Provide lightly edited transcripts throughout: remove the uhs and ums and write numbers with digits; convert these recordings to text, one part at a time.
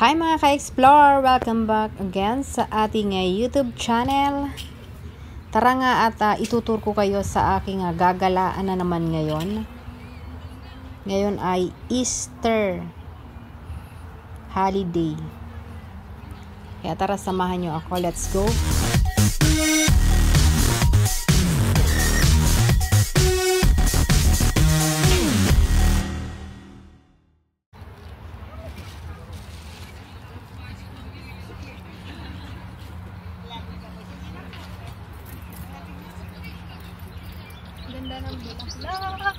Hi mga ka-explore! Welcome back again sa ating YouTube channel. Tara nga at itutur ko kayo sa aking gagalaan na naman ngayon. Ngayon ay Easter holiday. Kaya tara, samahan nyo ako. Let's go! Ganda ng bulaklak.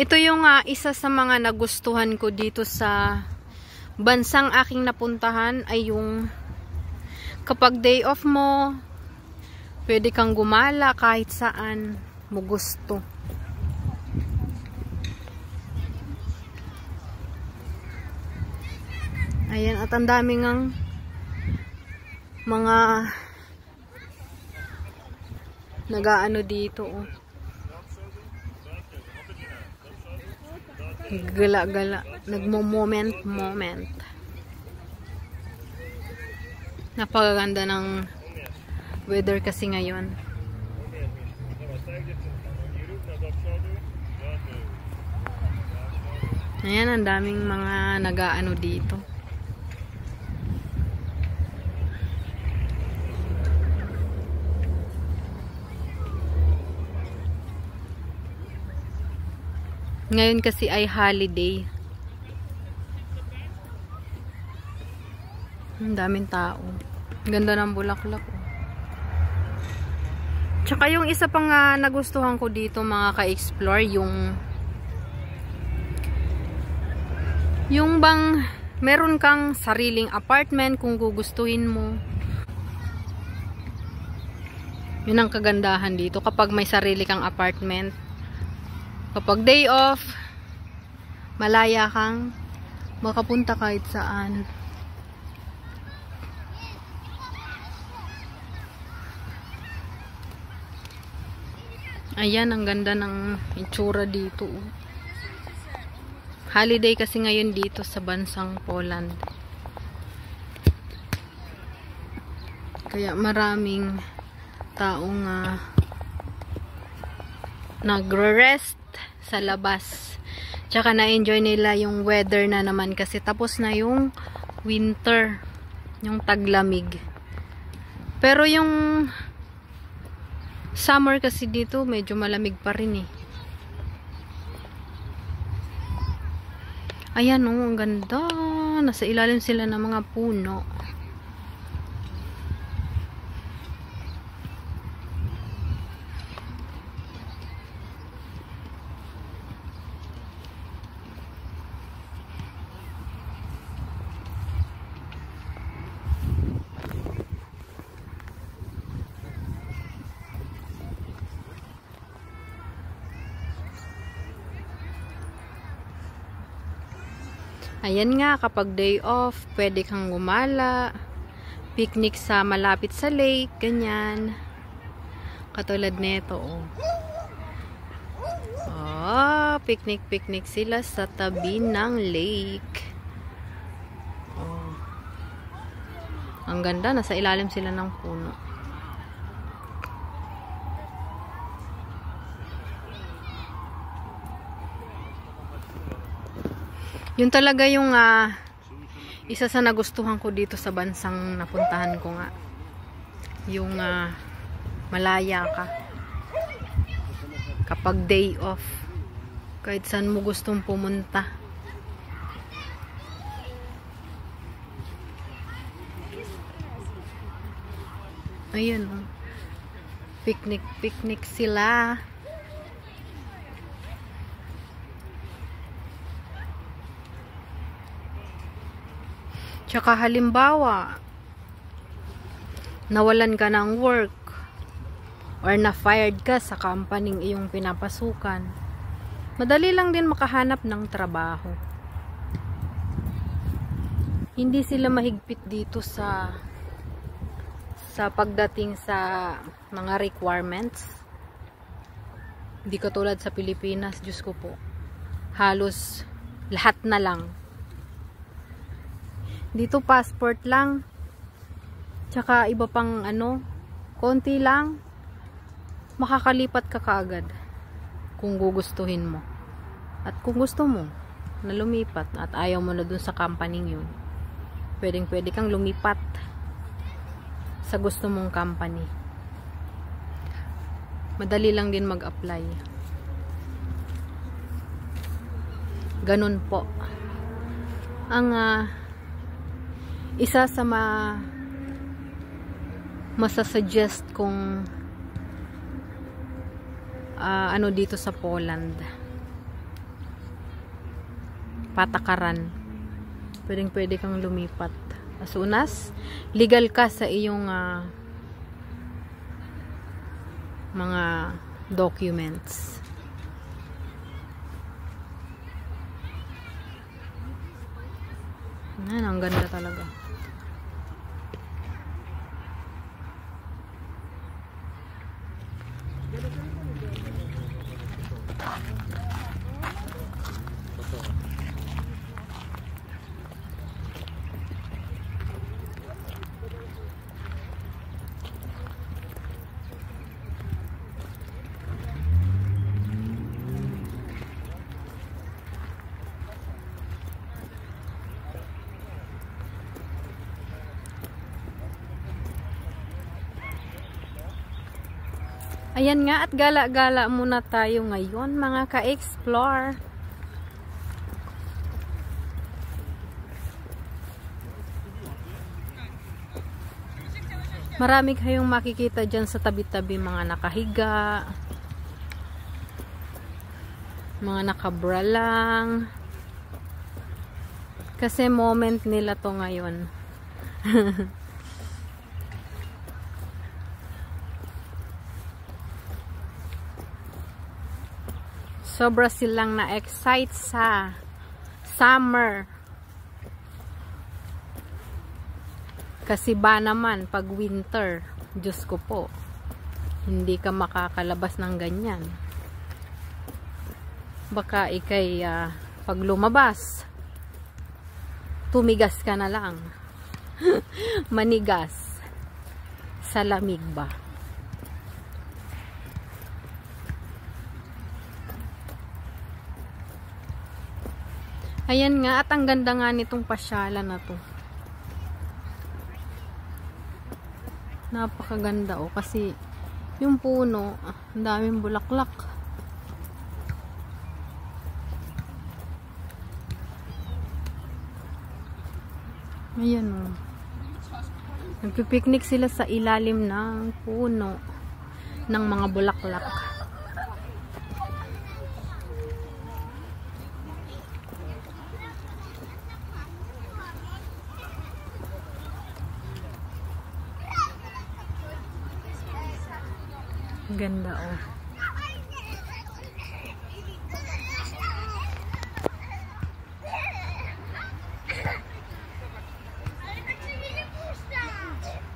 Ito yung isa sa mga nagustuhan ko dito sa bansang aking napuntahan, ay yung kapag day off mo, pwede kang gumala kahit saan mo gusto. Ayan, at ang daming ang mga nag-aano dito, oh. Gala-gala, nagmo-moment. Napakaganda ng weather kasi ngayon. Ayan, ang daming mga nag-aano dito. Ngayon kasi ay holiday. Ang daming tao. Ganda ng bulaklak. Tsaka yung isa pang nagustuhan ko dito mga ka-explore, yung bang meron kang sariling apartment kung gugustuhin mo. Yun ang kagandahan dito kapag may sarili kang apartment. Kapag day off, malaya kang makapunta kahit saan. Ayan, ang ganda ng itsura dito. Holiday kasi ngayon dito sa bansang Poland. Kaya maraming taong nagre-rest sa labas. Tsaka na-enjoy nila yung weather na naman kasi tapos na yung winter, yung taglamig. Pero yung summer kasi dito medyo malamig pa rin eh. Ayan, oh, ang ganda. Nasa ilalim sila ng mga puno. Ayan nga, kapag day off, pwede kang gumala, picnic sa malapit sa lake, ganyan. Katulad nito, oh. Oh, picnic sila sa tabi ng lake. Oh. Ang ganda, nasa ilalim sila ng puno. Yun talaga yung isa sa nagustuhan ko dito sa bansang napuntahan ko nga. Yung malaya ka. Kapag day off. Kahit saan mo gustong pumunta. Ayun, oh. Picnic sila. Tsaka halimbawa, nawalan ka ng work or na-fired ka sa company iyong pinapasukan, madali lang din makahanap ng trabaho. Hindi sila mahigpit dito sa pagdating sa mga requirements. Hindi katulad sa Pilipinas, Diyos ko po. Halos lahat na lang. Dito passport lang. Tsaka iba pang konti lang. Makakalipat ka kaagad kung gugustuhin mo. At kung gusto mo na lumipat at ayaw mo na dun sa company yun, pwede kang lumipat sa gusto mong company. Madali lang din mag-apply. Ganun po ang isa sa masasuggest kong dito sa Poland. Patakaran. Pwede kang lumipat as soon as legal ka sa iyong mga documents. Ang ganda talaga. Ayan nga, at gala-gala muna tayo ngayon mga ka-explore. Marami kayong makikita dyan sa tabi-tabi, mga nakahiga, mga nakabra lang. Kasi moment nila to ngayon. Sobra silang na-excite sa summer. Kasi ba naman, pag winter, Diyos ko po, hindi ka makakalabas ng ganyan. Baka ikay, pag lumabas, tumigas ka na lang. Manigas. Sa lamig ba? Ayan nga, at ang ganda nga nitong pasyalan na to. Napakaganda kasi yung puno, ang daming bulaklak. Ayan o. Nagpipiknik sila sa ilalim ng puno ng mga bulaklak. Ganda oh.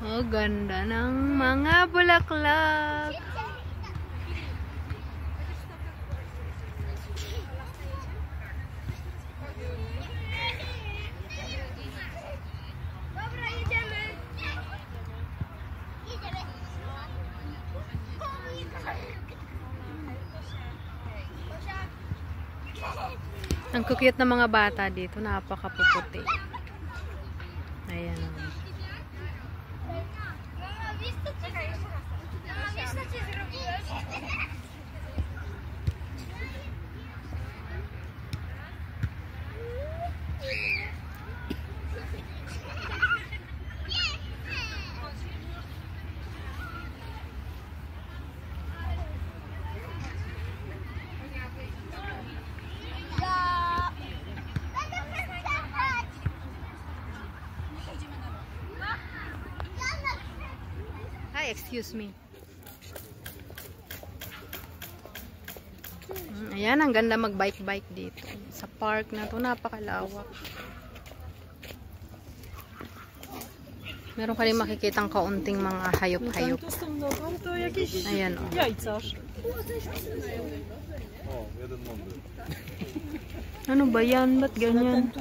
Oh, ganda ng mga bulaklak. Ang cute na mga bata dito, napakapuputi. Ayan. Ay, excuse me. Ayan, ang ganda mag-bike-bike dito. Sa park na to, napakalawak. Meron ka rin makikitang kaunting mga hayop-hayop. Ayan, o. Ano ba yan? Ba't ganyan?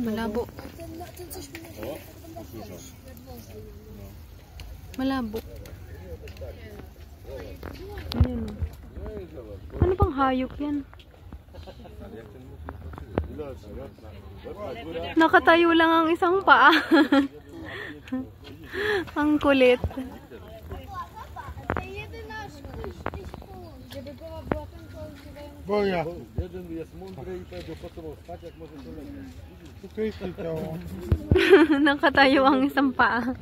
Malabo. Malabo. Ayan, o. Ano bang hayop yan? Nakatayo lang ang isang paa. Ang kulit. Boja. Jeden jest mądry i powiedział, po co spać, jak może to lepiej. Nakatayo ang isang paa.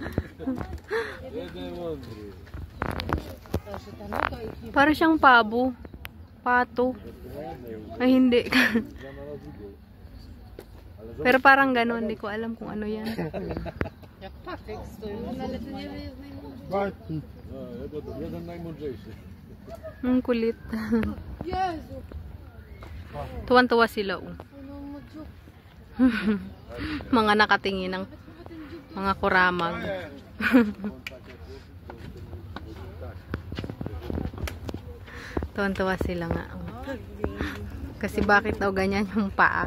Jeden mądry. Para siyang pabo. Pato. Ay, hindi. Pero parang gano'n. Hindi ko alam kung ano yan. Jeden najmądrzejszy. Ang kulit. Tuwan-tuwa sila. Mga nakatingin ng mga kuramag. Tuwan-tuwa sila nga. Kasi bakit daw ganyan yung paa?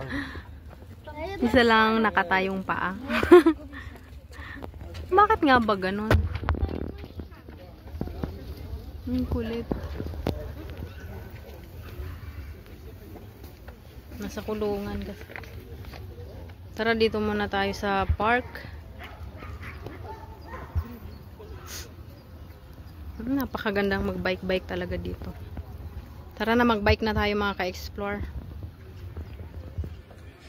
Isa lang nakatayong paa. Bakit nga ba ganun? Ang kulit. Nasa kulungan kasi. Tara, dito muna tayo sa park. Napakagandang mag-bike-bike talaga dito. Tara na, mag-bike na tayo mga ka-explore.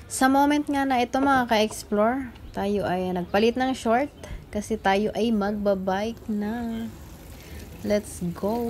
Sa moment nga na ito mga ka-explore, tayo ay nagpalit ng short kasi tayo ay magbabike na. Let's go!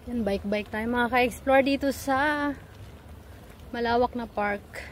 Yan, bike-bike tayo mga ka-explore dito sa malawak na park.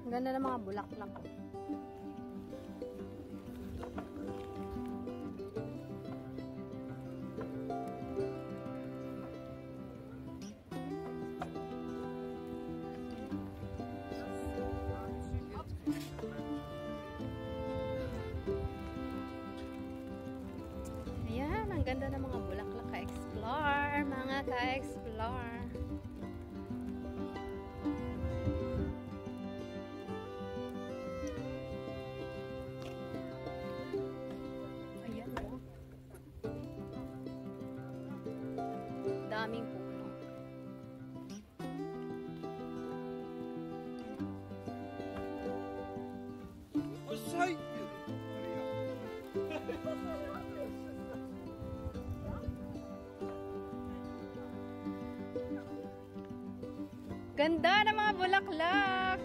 Ang ganda ng mga bulaklak. Ayan, ang ganda ng mga bulaklak ka-explore, mga ka-explore. Ganda ng mga bulaklak.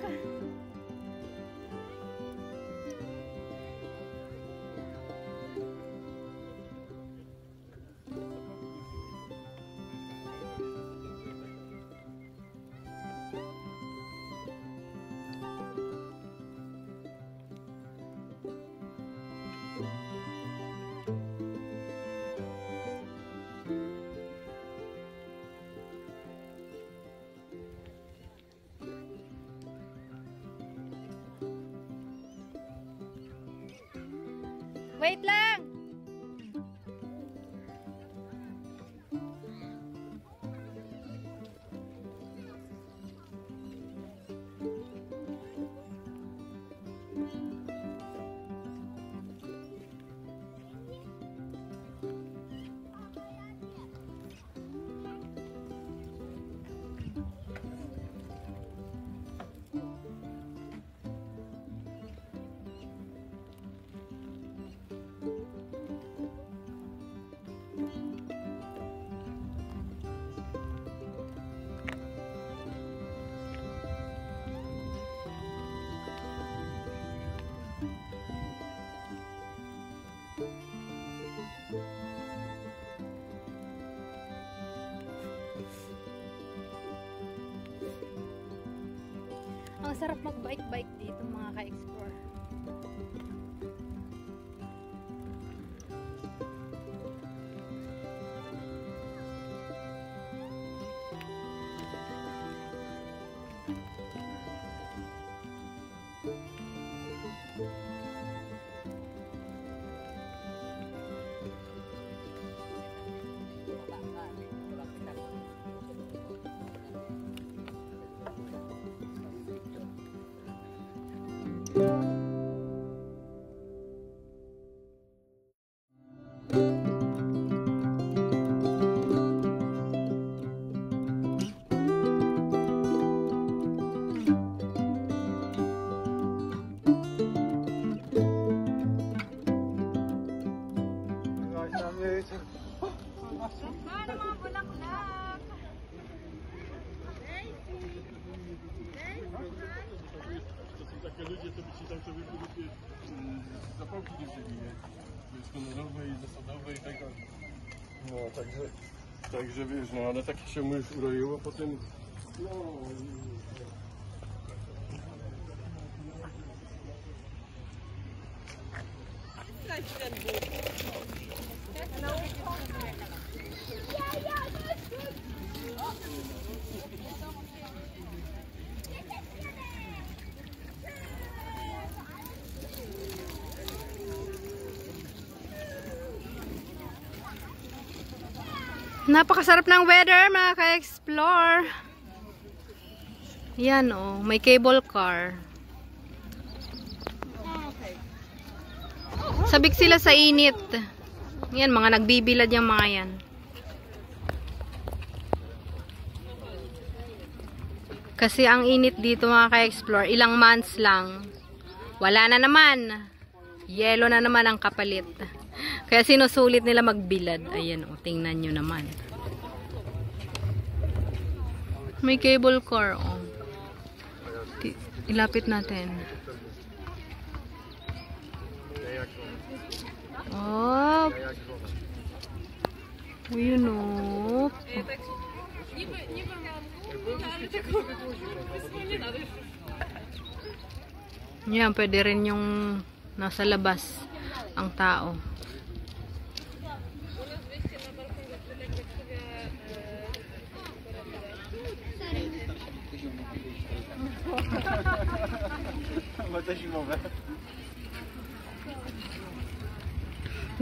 Wait lang! Ang sarap mag-bike-bike dito mga ka-explore. Takie ludzie, to by ci tam sobie produkuje zapałki nie wzięli, nie? To jest honorowe i zasadowe i tak dalej. No, także wiesz, no ale takie się mu już uroiło, potem no... Napakasarap ng weather mga ka-explore. Yan oh, may cable car. Sabik sila sa init. Yan, mga nagbibilad yung mga yan. Kasi ang init dito mga ka-explore, ilang months lang. Wala na naman. Yelo na naman ang kapalit. Kaya sinusulit nila magbilad. Ayan o, tingnan nyo naman. May cable car o. Ilapit natin. Oh. Yun o. Yan, pwede rin yung nasa labas ang tao.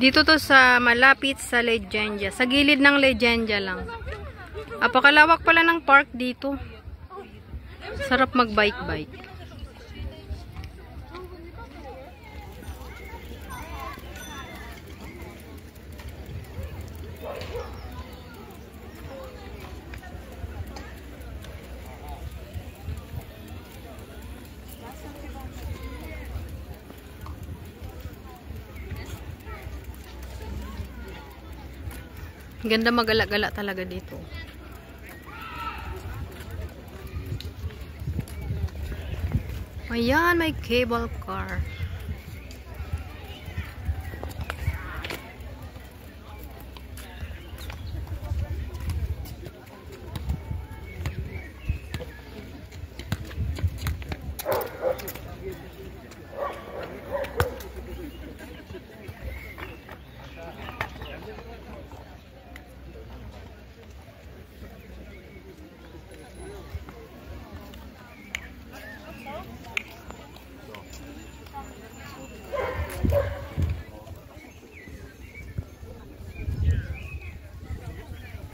Dito to sa malapit sa Legendia. Sa gilid ng Legendia lang. Apakalawak pala ng park dito. Sarap mag-bike-bike. Ganda magala-gala talaga dito. Ayan, may cable car.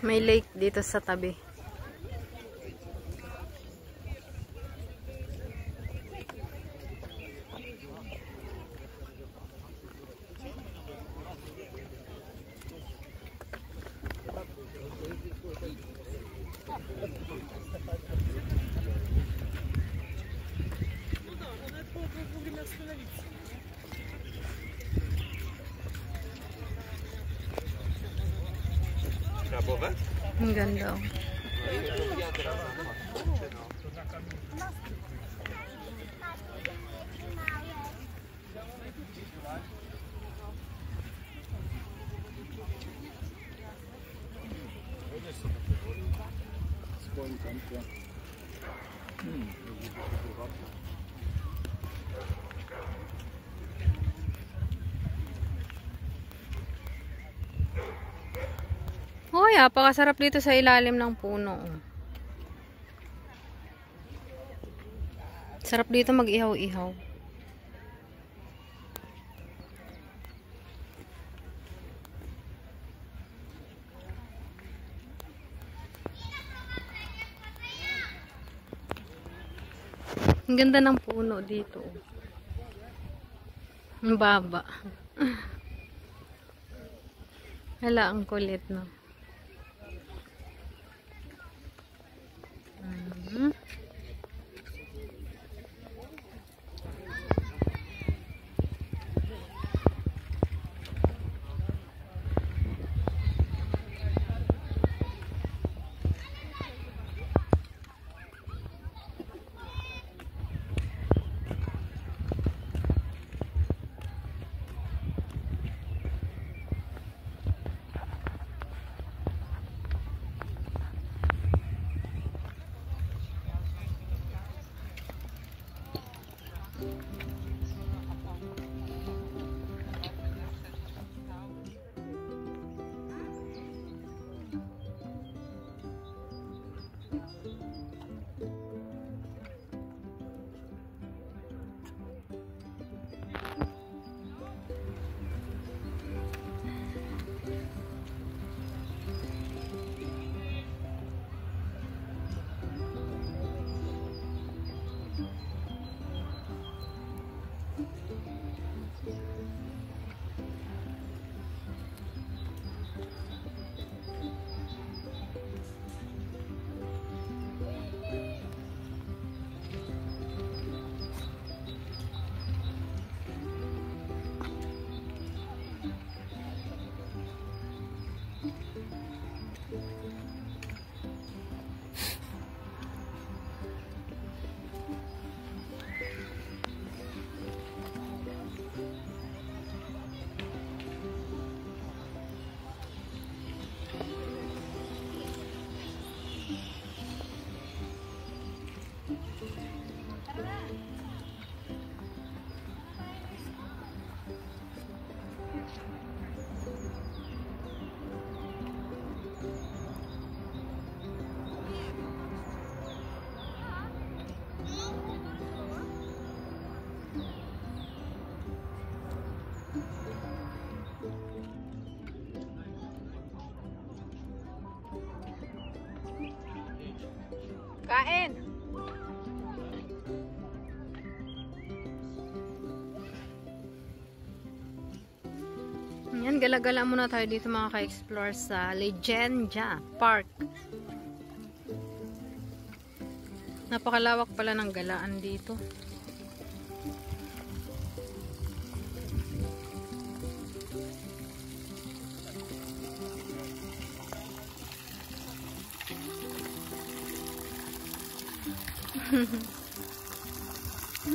May lake dito sa tabi. Ang ganda. Hoy, napakasarap dito sa ilalim ng puno. Sarap dito mag-ihaw-ihaw. Ang ganda ng puno dito. Ang baba. Hala, ang kulit, no? Kain! Yan, gala-gala muna tayo dito mga ka-explore sa Legendia Park. Napakalawak pala ng galaan dito. Ang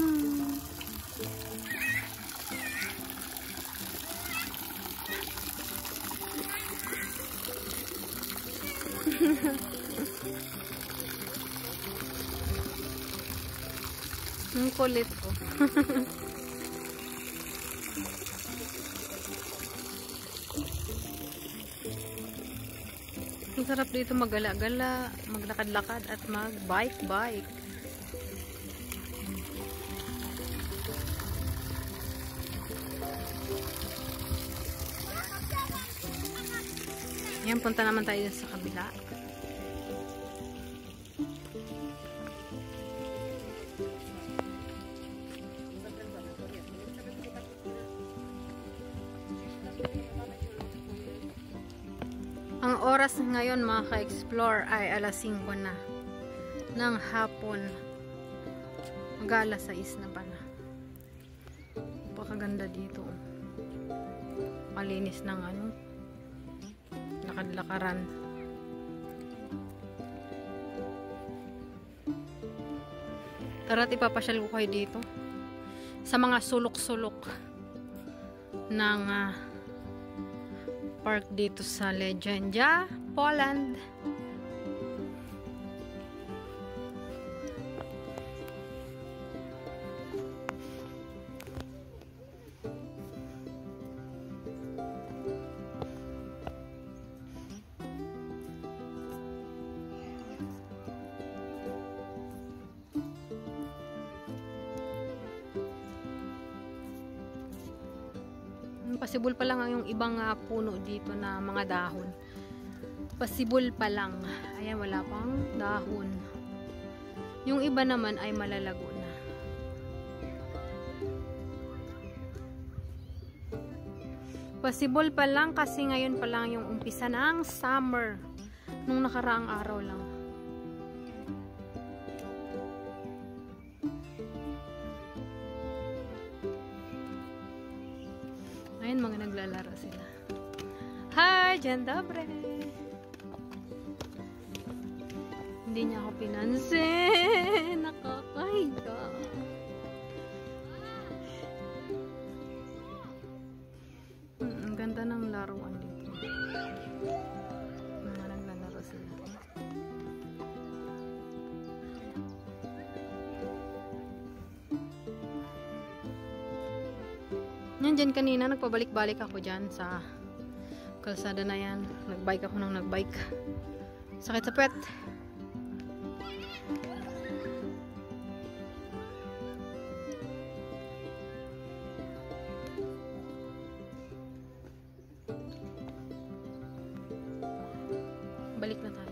kulit ko. Ang sarap dito magala-gala, maglakad-lakad at mag-bike-bike. Yan, punta naman tayo sa kabila. Ang oras ngayon mga ka-explore ay alas 5 na ng hapon. Mag-alas 6 na pala. Napakaganda dito. Malinis ng lakad-lakaran. Tara't ipapasyal ko kayo dito sa mga sulok-sulok ng park dito sa Legendia, Poland. Possible pa lang yung ibang puno dito na mga dahon. Possible pa lang. Ayan, wala pang dahon. Yung iba naman ay malalago na. Possible pa lang kasi ngayon pa lang yung umpisa ng summer. Nung nakaraang araw lang. Ayun, mga naglalaro sila. Hi, Jan Dobre! Hindi niya ako pinansin. Nakakahiga. Ang ganda ng laruan dito. Mga naglalaro sila. Yan dyan kanina, nagpabalik-balik ako dyan sa kalsada na yan. Nagbike ako nang nagbike. Sakit sa pet. Balik na tayo.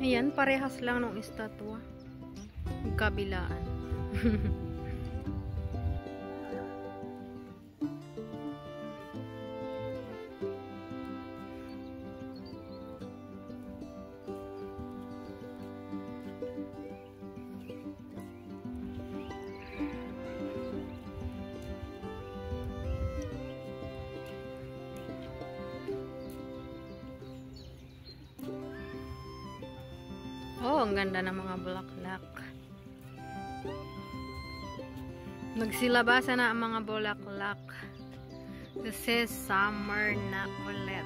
Ayan, parehas lang ng estatwa. Magkabilaan. Oh, ang ganda ng mga bulaklak. Nagsilabasa na ang mga bulaklak. This is summer na ulit.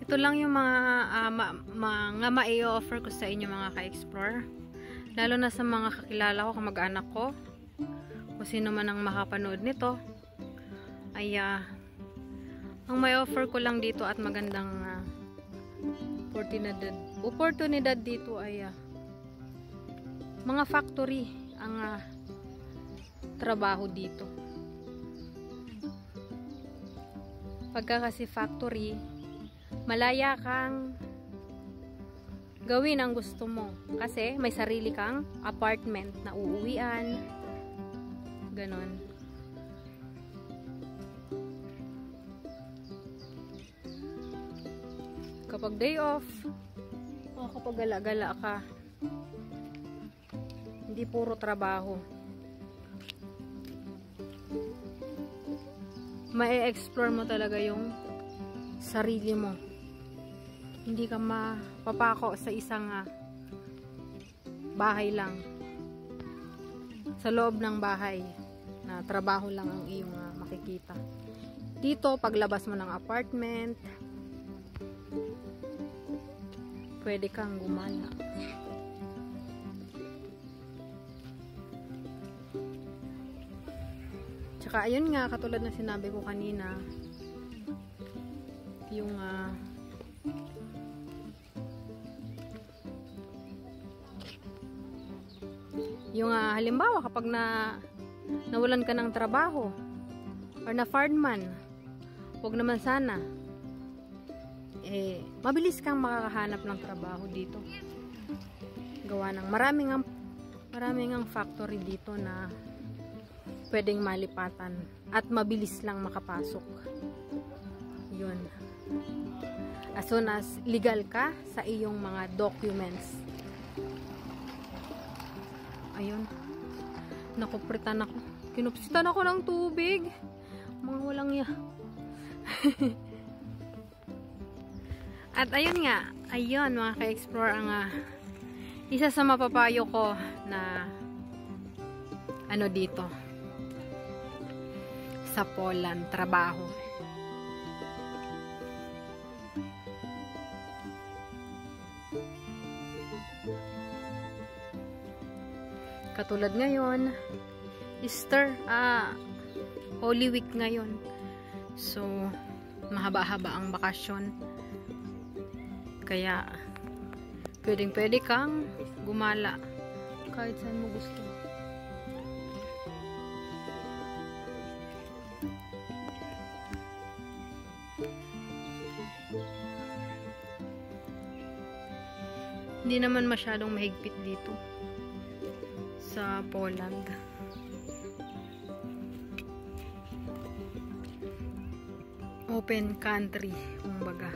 Ito lang yung mga mai-offer ko sa inyo mga ka-explore. Lalo na sa mga kakilala ko, kamag-anak ko. kung sino man ang makapanood nito, ay ang may offer ko lang dito at magandang oportunidad dito ay mga factory ang trabaho dito. Pagka kasi factory, malaya kang gawin ang gusto mo. Kasi may sarili kang apartment na uuwian. Ganon. Kapag day off, kapag gala-gala ka, hindi puro trabaho. Mai-explore mo talaga yung sarili mo. Hindi ka mapapako sa isang bahay lang. Sa loob ng bahay na trabaho lang ang iyong makikita. Dito, paglabas mo ng apartment, pwede kang gumala. Tsaka ayun nga, katulad na sinabi ko kanina, yung halimbawa kapag nawalan ka ng trabaho or na fireman, huwag naman sana mabilis kang makakahanap ng trabaho dito. Gawa ng maraming ang factory dito na pwedeng malipatan at mabilis lang makapasok. Yun. As soon as legal ka sa iyong mga documents. Ayun. Nakupritan ako. Kinupsitan ako ng tubig. Mga walang At ayun nga. Ayun mga ka-explore ang isa sa mapapayo ko na dito. Sa Poland, trabaho. Katulad ngayon, Easter, Holy Week ngayon. So, mahaba-haba ang bakasyon. Kaya, pwedeng-pwede kang gumala kahit saan mo gusto. Hindi naman masyadong mahigpit dito sa Poland. Open country, kumbaga.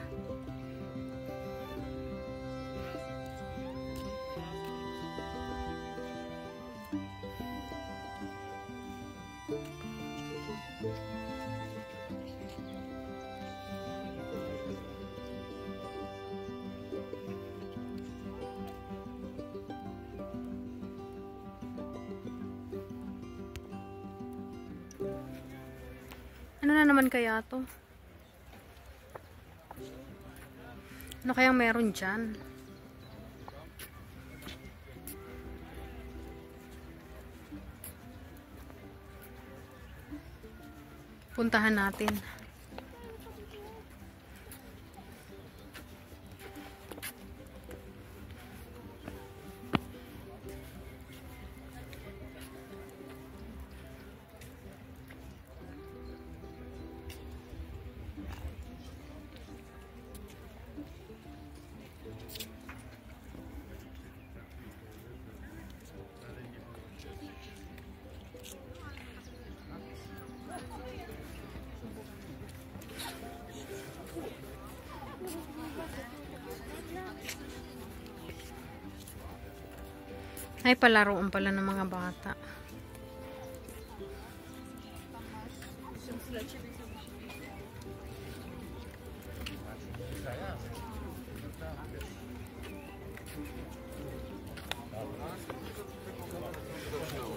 Ano na naman kaya to? Ano kayang meron dyan? Puntahan natin. Ay, palaruan pala ng mga bata.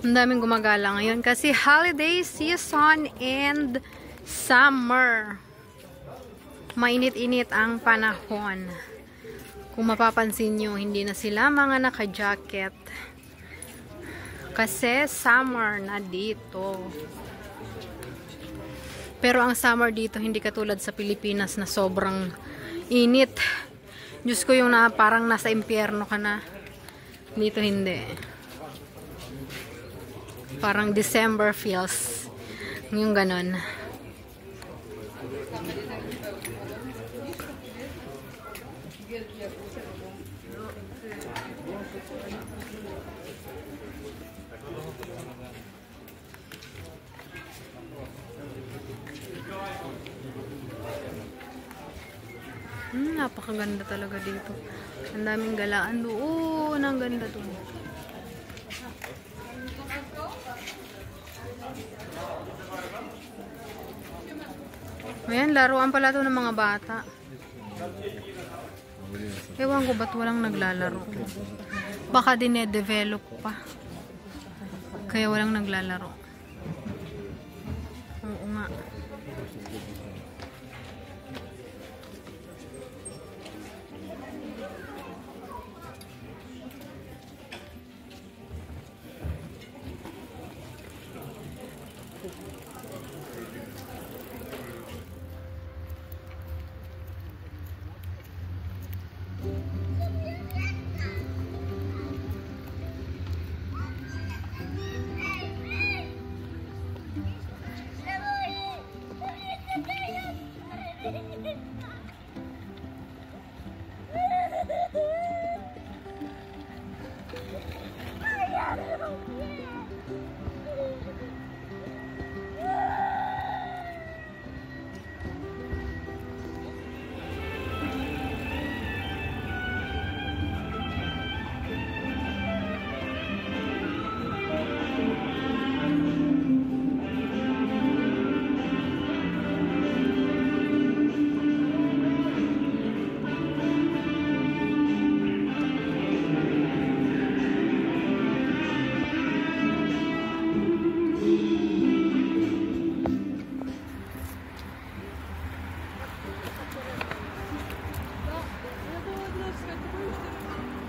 Ang daming gumagala ngayon kasi holiday season and summer. Mainit-init ang panahon. Kung mapapansin nyo, hindi na sila mga naka-jacket. Kasi summer na dito. Pero ang summer dito hindi katulad sa Pilipinas na sobrang init. Diyos ko, yung na parang nasa impyerno ka na. Dito hindi. Parang December feels. Yung ganon. Napakaganda talaga dito. Ang daming galaan doon. Ang ganda doon. Ayan, laruan pala to ng mga bata. Ewan ko ba't walang naglalaro. Baka dine-develop pa. Kaya walang naglalaro. Oo nga.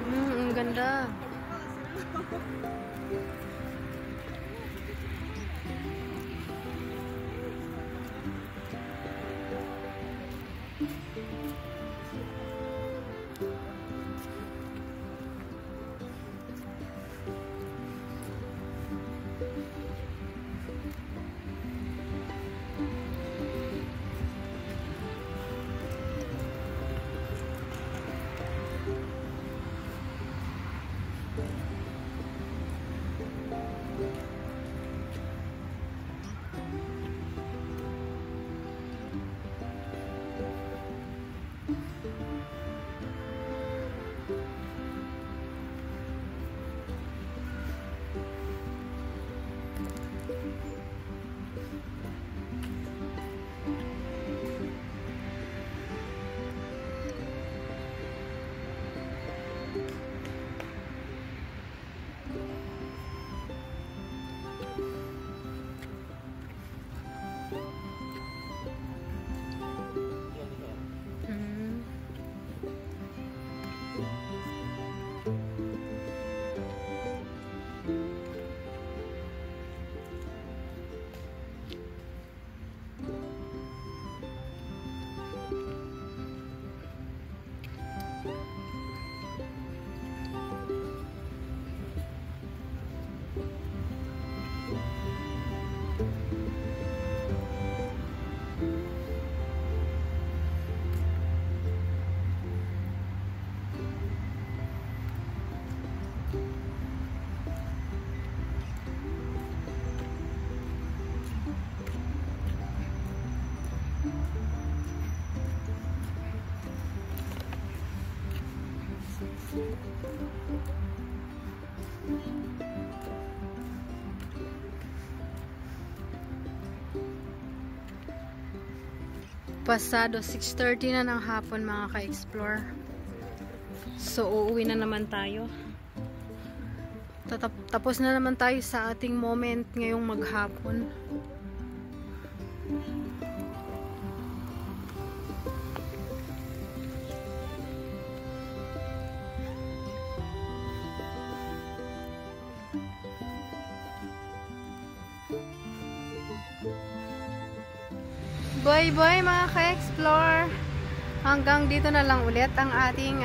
Ang ganda. Pasado 6:30 na ng hapon mga ka-explore. So uuwi na naman tayo. Tapos na naman tayo sa ating moment ngayong maghapon. Bye bye mga ka-explore. Hanggang dito na lang ulit ang ating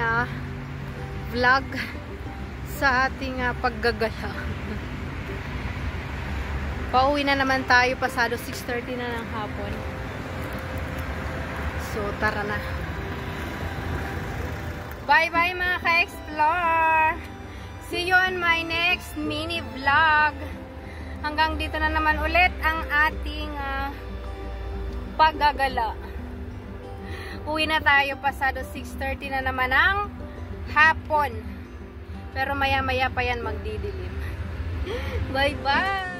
vlog sa ating paggagala. Pauwi na naman tayo pasado 6:30 na ng hapon. So tara na. Bye bye mga ka-explore. See you on my next mini vlog. Hanggang dito na naman ulit ang ating paggagala. Uwi na tayo pasado 6:30 na naman ng hapon. Pero maya maya pa yan magdidilim. Bye bye!